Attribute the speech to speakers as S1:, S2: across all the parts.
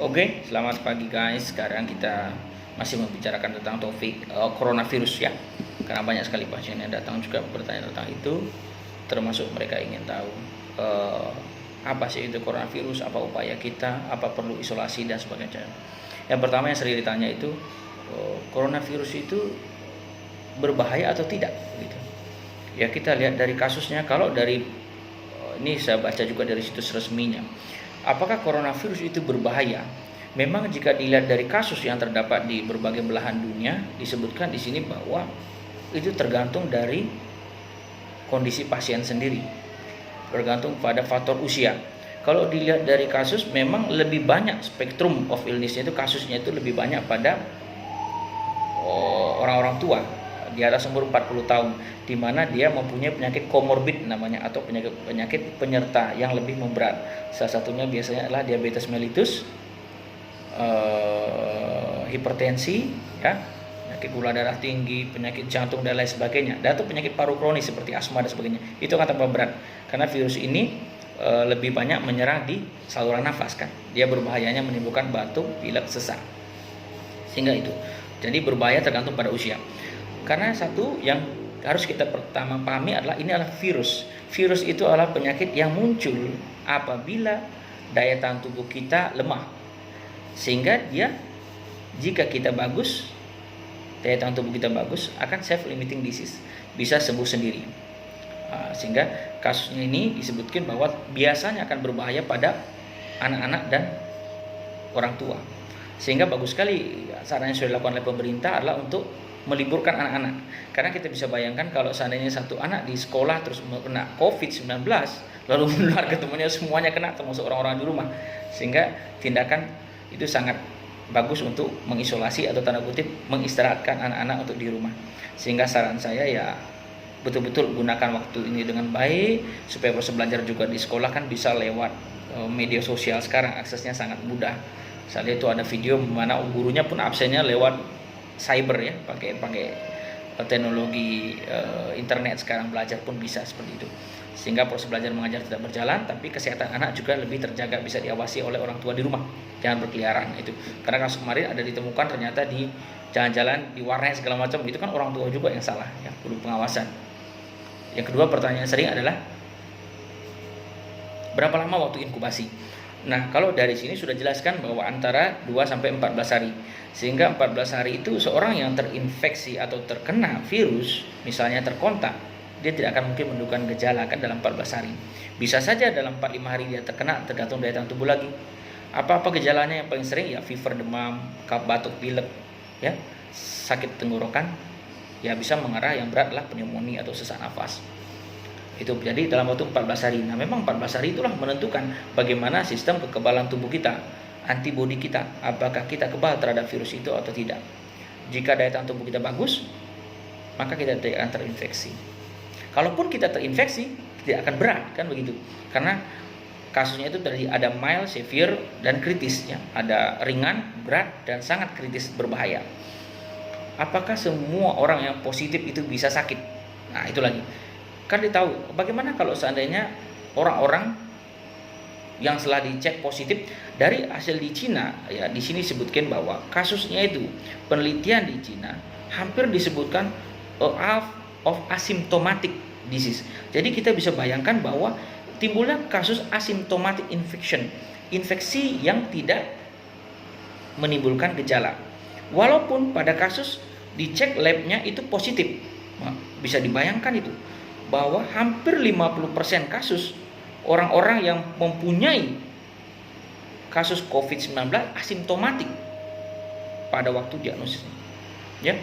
S1: Oke, selamat pagi guys. Sekarang kita masih membicarakan tentang topik coronavirus ya. Karena banyak sekali pasien yang datang juga bertanya tentang itu, termasuk mereka ingin tahu eh, apa sih itu coronavirus, apa upaya kita, apa perlu isolasi dan sebagainya. Yang pertama yang sering ditanya itu coronavirus itu berbahaya atau tidak gitu. Ya kita lihat dari kasusnya, kalau dari ini saya baca juga dari situs resminya. Apakah coronavirus itu berbahaya? Memang jika dilihat dari kasus yang terdapat di berbagai belahan dunia, disebutkan di sini bahwa itu tergantung dari kondisi pasien sendiri, bergantung pada faktor usia. Kalau dilihat dari kasus, memang lebih banyak spektrum of illness-nya itu, kasusnya itu lebih banyak pada orang-orang tua di atas umur 40 tahun, di mana dia mempunyai penyakit komorbid namanya, atau penyakit penyerta yang lebih memberat. Salah satunya biasanya adalah diabetes mellitus, hipertensi, ya, penyakit gula darah tinggi, penyakit jantung dan lain sebagainya, dan atau penyakit paru kronis seperti asma dan sebagainya. Itu akan tambah berat karena virus ini lebih banyak menyerang di saluran nafas kan. Dia berbahayanya menimbulkan batuk, pilek, sesak. Sehingga itu. Jadi berbahaya tergantung pada usia. Karena satu yang harus kita pertama pahami adalah ini adalah virus. Virus itu adalah penyakit yang muncul apabila daya tahan tubuh kita lemah. Sehingga dia, jika kita bagus, daya tahan tubuh kita bagus, akan self limiting disease, bisa sembuh sendiri. Sehingga kasusnya ini disebutkan bahwa biasanya akan berbahaya pada anak-anak dan orang tua. Sehingga bagus sekali saran yang sudah dilakukan oleh pemerintah adalah untuk meliburkan anak-anak. Karena kita bisa bayangkan kalau seandainya satu anak di sekolah terus kena COVID-19, lalu menular ke temannya, semuanya kena, termasuk orang-orang di rumah. Sehingga tindakan itu sangat bagus untuk mengisolasi atau tanda kutip mengistirahatkan anak-anak untuk di rumah. Sehingga saran saya ya betul-betul gunakan waktu ini dengan baik, supaya proses belajar juga di sekolah kan bisa lewat media sosial. Sekarang aksesnya sangat mudah. Misalnya itu ada video mana gurunya pun absennya lewat cyber ya, pakai teknologi internet sekarang belajar pun bisa seperti itu. Sehingga proses belajar mengajar tidak berjalan, tapi kesehatan anak juga lebih terjaga, bisa diawasi oleh orang tua di rumah, jangan berkeliaran itu. Karena kasus kemarin ada ditemukan ternyata di jalan-jalan di warnet segala macam, itu kan orang tua juga yang salah ya, perlu pengawasan. Yang kedua, pertanyaan sering adalah berapa lama waktu inkubasi? Nah, kalau dari sini sudah jelaskan bahwa antara 2 sampai 14 hari. Sehingga 14 hari itu seorang yang terinfeksi atau terkena virus, misalnya terkontak, dia tidak akan mungkin menunjukkan gejala kan dalam 14 hari. Bisa saja dalam 4-5 hari dia terkena, tergantung daya tahan tubuh lagi. Apa-apa gejalanya yang paling sering ya fever, demam, batuk, pilek, ya, sakit tenggorokan, ya bisa mengarah yang berat adalah pneumonia atau sesak nafas. Itu jadi dalam waktu 14 hari. Nah, memang 14 hari itulah menentukan bagaimana sistem kekebalan tubuh kita, antibodi kita, apakah kita kebal terhadap virus itu atau tidak. Jika daya tahan tubuh kita bagus, maka kita tidak akan terinfeksi. Kalaupun kita terinfeksi, tidak akan berat kan begitu. Karena kasusnya itu tadi ada mild, severe, dan kritis ya. Ada ringan, berat, dan sangat kritis berbahaya. Apakah semua orang yang positif itu bisa sakit? Nah, itu lagi. Kan ditahu bagaimana kalau seandainya orang-orang yang setelah dicek positif dari hasil di Cina ya, di sini disebutkan bahwa kasusnya itu penelitian di Cina hampir disebutkan of asymptomatic disease. Jadi kita bisa bayangkan bahwa timbulnya kasus asymptomatic infection, infeksi yang tidak menimbulkan gejala. Walaupun pada kasus dicek labnya itu positif. Nah, bisa dibayangkan itu bahwa hampir 50% kasus orang-orang yang mempunyai kasus COVID-19 asimptomatik pada waktu diagnosisnya. Ya.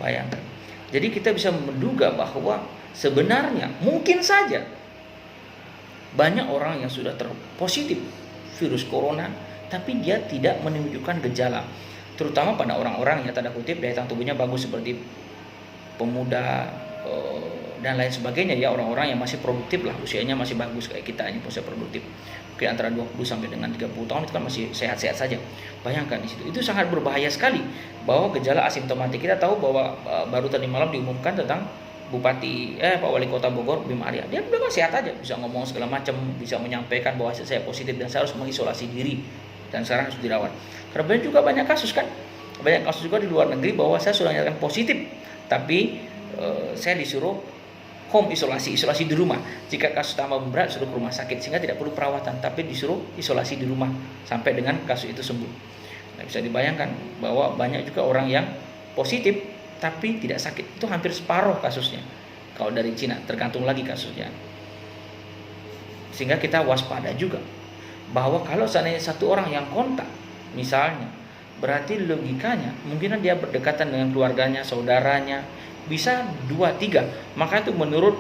S1: Bayangkan. Jadi kita bisa menduga bahwa sebenarnya mungkin saja banyak orang yang sudah terpositif virus corona tapi dia tidak menunjukkan gejala. Terutama pada orang-orang yang tanda kutip daya tahan tubuhnya bagus seperti pemuda dan lain sebagainya ya, orang-orang yang masih produktif lah, usianya masih bagus kayak kita ini usia produktif. Oke, antara 20 sampai dengan 30 tahun itu kan masih sehat-sehat saja. Bayangkan di situ. Itu sangat berbahaya sekali bahwa gejala asimptomatik. Kita tahu bahwa baru tadi malam diumumkan tentang Pak Wali Kota Bogor Bima Arya. Dia memang sehat aja, bisa ngomong segala macam, bisa menyampaikan bahwa saya positif dan saya harus mengisolasi diri. dan sekarang harus dirawat. Karena juga banyak kasus kan, banyak kasus juga di luar negeri bahwa saya sudah nyatakan positif, tapi saya disuruh home isolasi di rumah. Jika kasus tambah berat suruh ke rumah sakit, sehingga tidak perlu perawatan, tapi disuruh isolasi di rumah sampai dengan kasus itu sembuh. Nah, bisa dibayangkan bahwa banyak juga orang yang positif tapi tidak sakit, itu hampir separuh kasusnya kalau dari Cina, tergantung lagi kasusnya. Sehingga kita waspada juga bahwa kalau seandainya satu orang yang kontak misalnya, berarti logikanya mungkin dia berdekatan dengan keluarganya, saudaranya, bisa 2-3. Maka itu menurut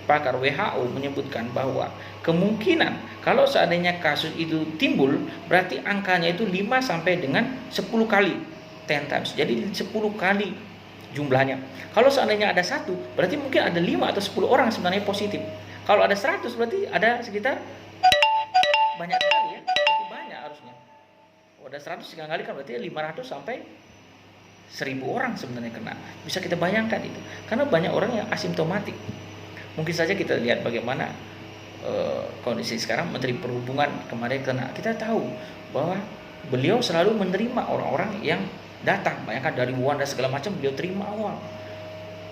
S1: pakar WHO menyebutkan bahwa kemungkinan kalau seandainya kasus itu timbul, berarti angkanya itu 5 sampai dengan 10 kali, 10 times. Jadi 10 kali jumlahnya. Kalau seandainya ada 1, berarti mungkin ada 5 atau 10 orang sebenarnya positif. Kalau ada 100, berarti ada sekitar banyak kali ya, berarti banyak harusnya. Kalau ada 100 sekali kan berarti 500 sampai 1000 orang sebenarnya kena. Bisa kita bayangkan itu. Karena banyak orang yang asimptomatik. Mungkin saja kita lihat bagaimana kondisi sekarang Menteri Perhubungan kemarin kena. Kita tahu bahwa beliau selalu menerima orang-orang yang datang. Bayangkan dari Wuhan dan segala macam beliau terima awal.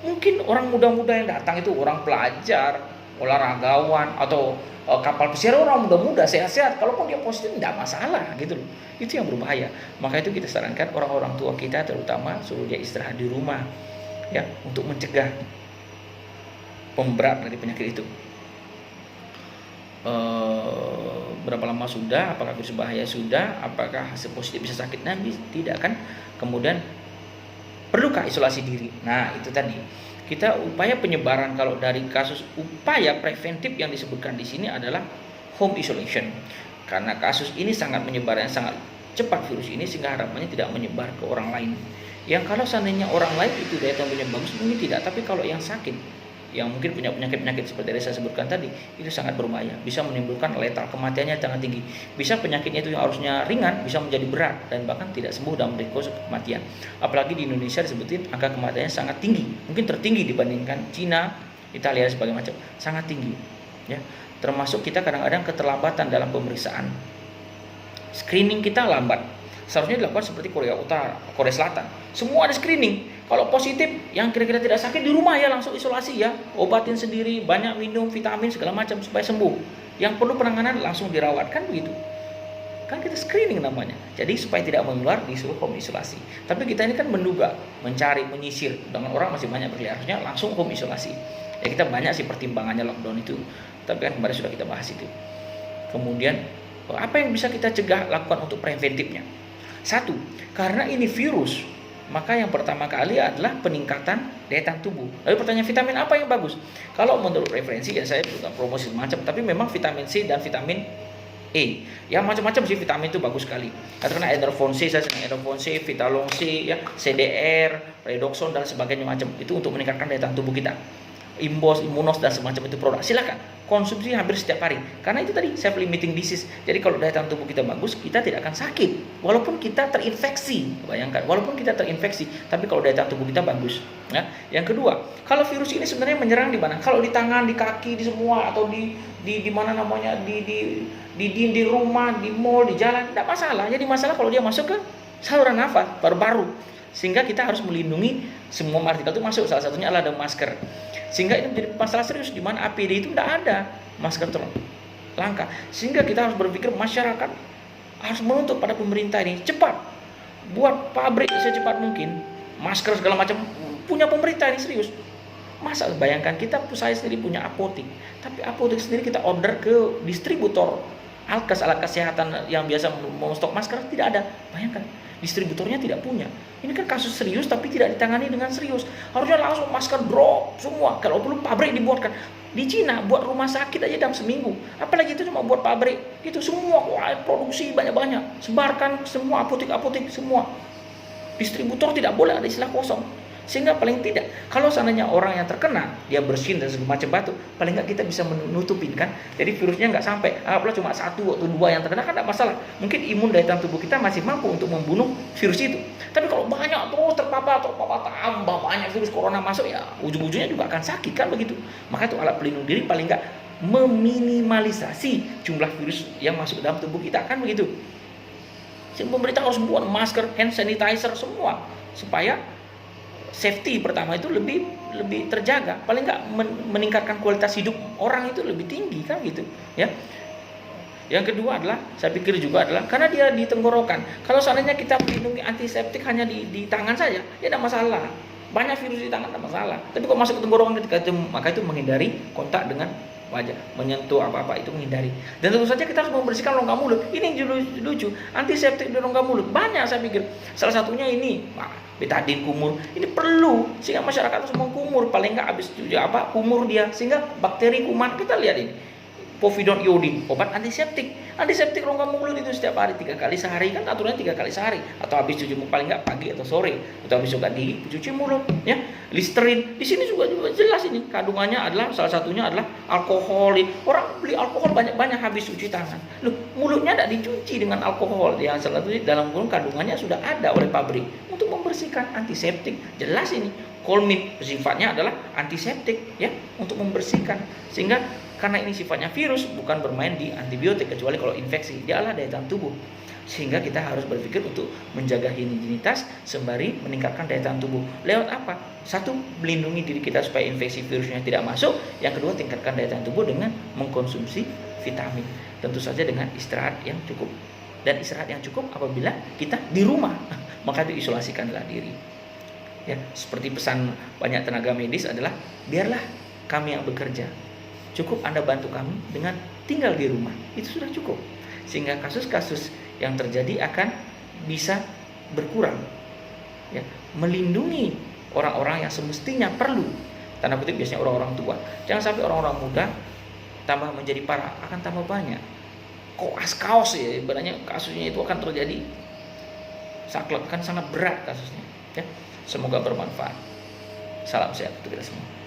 S1: Mungkin orang muda-muda yang datang itu orang pelajar, olahragawan, atau kapal pesiar, orang muda-muda sehat-sehat. Kalaupun dia positif tidak masalah gitu loh. Itu yang berbahaya. Maka itu kita sarankan orang-orang tua kita terutama suruh dia istirahat di rumah ya, untuk mencegah pemberat dari penyakit itu. Berapa lama sudah, apakah virus bahaya sudah, apakah hasil positif bisa sakit nanti, tidak kan. Kemudian perlukah isolasi diri? Nah itu tadi kita upaya penyebaran. Kalau dari kasus upaya preventif yang disebutkan di sini adalah home isolation, karena kasus ini sangat menyebarnya sangat cepat virus ini, sehingga harapannya tidak menyebar ke orang lain. Yang kalau seandainya orang lain itu daya tahannya bagus mungkin tidak, tapi kalau yang sakit, yang mungkin punya penyakit-penyakit seperti yang saya sebutkan tadi, itu sangat berbahaya, bisa menimbulkan letal, kematiannya sangat tinggi. Bisa penyakitnya itu yang harusnya ringan bisa menjadi berat dan bahkan tidak sembuh dalam risiko kematian. Apalagi di Indonesia disebutin angka kematiannya sangat tinggi, mungkin tertinggi dibandingkan Cina, Italia sebagainya macam, sangat tinggi ya. Termasuk kita kadang-kadang keterlambatan dalam pemeriksaan. Screening kita lambat. Seharusnya dilakukan seperti Korea Utara, Korea Selatan. Semua ada screening. Kalau positif, yang kira-kira tidak sakit di rumah ya langsung isolasi ya, obatin sendiri, banyak minum vitamin segala macam supaya sembuh. Yang perlu penanganan langsung dirawat, kan begitu. Kan kita screening namanya. Jadi supaya tidak menular disuruh home isolasi. Tapi kita ini kan menduga, mencari, menyisir. Dengan orang masih banyak berkeliaran, harusnya langsung home isolasi. Ya kita banyak sih pertimbangannya lockdown itu. Tapi kan kemarin sudah kita bahas itu. Kemudian apa yang bisa kita cegah lakukan untuk preventifnya? 1, karena ini virus, maka yang pertama kali adalah peningkatan daya tahan tubuh. Lalu pertanyaan, vitamin apa yang bagus? Kalau menurut referensi ya saya bukan promosi macam, tapi memang vitamin C dan vitamin E. Ya macam-macam sih vitamin itu bagus sekali. Katakanlah Enervon C, saya senang Enervon C, Vitalong C, ya, CDR, Redoxon dan sebagainya macam. Itu untuk meningkatkan daya tahan tubuh kita. Imbos, Imunos dan semacam itu produk. Silakan konsumsi hampir setiap hari. Karena itu tadi self limiting disease. Jadi kalau daya tahan tubuh kita bagus, kita tidak akan sakit walaupun kita terinfeksi. Bayangkan, walaupun kita terinfeksi, tapi kalau daya tahan tubuh kita bagus. Ya. Yang kedua, kalau virus ini sebenarnya menyerang di mana? Kalau di tangan, di kaki, di semua, atau di mana namanya, di dinding rumah, di mall, di jalan, tidak masalah. Jadi masalah kalau dia masuk ke saluran nafas, paru-paru. Sehingga kita harus melindungi semua partikel itu masuk. Salah satunya adalah ada masker. Sehingga ini menjadi masalah serius di mana APD itu tidak ada, masker langka. Sehingga kita harus berpikir masyarakat harus menuntut pada pemerintah ini cepat buat pabrik secepat mungkin masker segala macam, punya pemerintah ini serius. Masa bayangkan kita, saya sendiri punya apotek, tapi apotek sendiri kita order ke distributor alkes, alat kesehatan yang biasa mau stok masker, tidak ada. Bayangkan, distributornya tidak punya. Ini kan kasus serius tapi tidak ditangani dengan serius. Harusnya langsung masker drop semua. Kalau perlu pabrik dibuatkan. Di Cina buat rumah sakit aja dalam seminggu. Apalagi itu cuma buat pabrik. Itu semua produksi banyak-banyak. Sebarkan semua apotek-apotek semua. Distributor tidak boleh ada istilah kosong. Sehingga paling tidak, kalau seandainya orang yang terkena, dia bersin dan segala macam batu, paling nggak kita bisa menutupin kan. Jadi virusnya nggak sampai, apalagi cuma 1 atau 2 yang terkena kan nggak masalah. Mungkin imun daya tahan tubuh kita masih mampu untuk membunuh virus itu. Tapi kalau banyak terus terpapar tambah banyak virus corona masuk, ya ujung-ujungnya juga akan sakit kan begitu. Maka itu alat pelindung diri paling nggak meminimalisasi jumlah virus yang masuk ke dalam tubuh kita kan begitu. Pemerintah harus buat masker, hand sanitizer semua supaya safety pertama itu lebih terjaga, paling nggak meningkatkan kualitas hidup orang itu lebih tinggi kan gitu ya. Yang kedua adalah saya pikir juga adalah karena dia di tenggorokan. Kalau seandainya kita melindungi antiseptik hanya di tangan saja, ya tidak masalah. Banyak virus di tangan tidak masalah. Tapi kalau masuk ke tenggorokan maka itu menghindari kontak dengan wajah, menyentuh apa-apa itu menghindari. Dan tentu saja kita harus membersihkan rongga mulut. Ini yang lucu, antiseptik di rongga mulut banyak saya pikir. Salah satunya ini betadine kumur. Ini perlu sehingga masyarakat harus mengkumur, paling nggak habis kumur dia sehingga bakteri kuman kita lihat ini. Povidone iodine, obat antiseptik rongga mulut itu setiap hari 3 kali sehari, kan aturannya 3 kali sehari, atau habis cuci mulut paling nggak pagi atau sore, atau habis sikat gigi cuci mulut ya. Listerin di sini juga jelas ini kandungannya adalah salah satunya adalah alkohol. Orang beli alkohol banyak habis cuci tangan, loh mulutnya tidak dicuci dengan alkohol yang salah satunya dalam kandungannya sudah ada oleh pabrik untuk membersihkan. Antiseptik jelas ini, Colmid sifatnya adalah antiseptik ya, untuk membersihkan. Sehingga karena ini sifatnya virus, bukan bermain di antibiotik kecuali kalau infeksi, dia adalah daya tahan tubuh. Sehingga kita harus berpikir untuk menjaga higienitas sembari meningkatkan daya tahan tubuh. Lewat apa? Satu, melindungi diri kita supaya infeksi virusnya tidak masuk. Yang kedua, tingkatkan daya tahan tubuh dengan mengkonsumsi vitamin. Tentu saja dengan istirahat yang cukup. Dan istirahat yang cukup apabila kita di rumah, maka diisolasikanlah diri. Ya, seperti pesan banyak tenaga medis adalah biarlah kami yang bekerja. Cukup Anda bantu kami dengan tinggal di rumah, itu sudah cukup. Sehingga kasus-kasus yang terjadi akan bisa berkurang. Ya, melindungi orang-orang yang semestinya perlu. Tanda kutip biasanya orang-orang tua. Jangan sampai orang-orang muda tambah menjadi parah, akan tambah banyak. Kaos ya, ibaratnya kasusnya itu akan terjadi saklek, kan sangat berat kasusnya. Ya, semoga bermanfaat. Salam sehat untuk kita semua.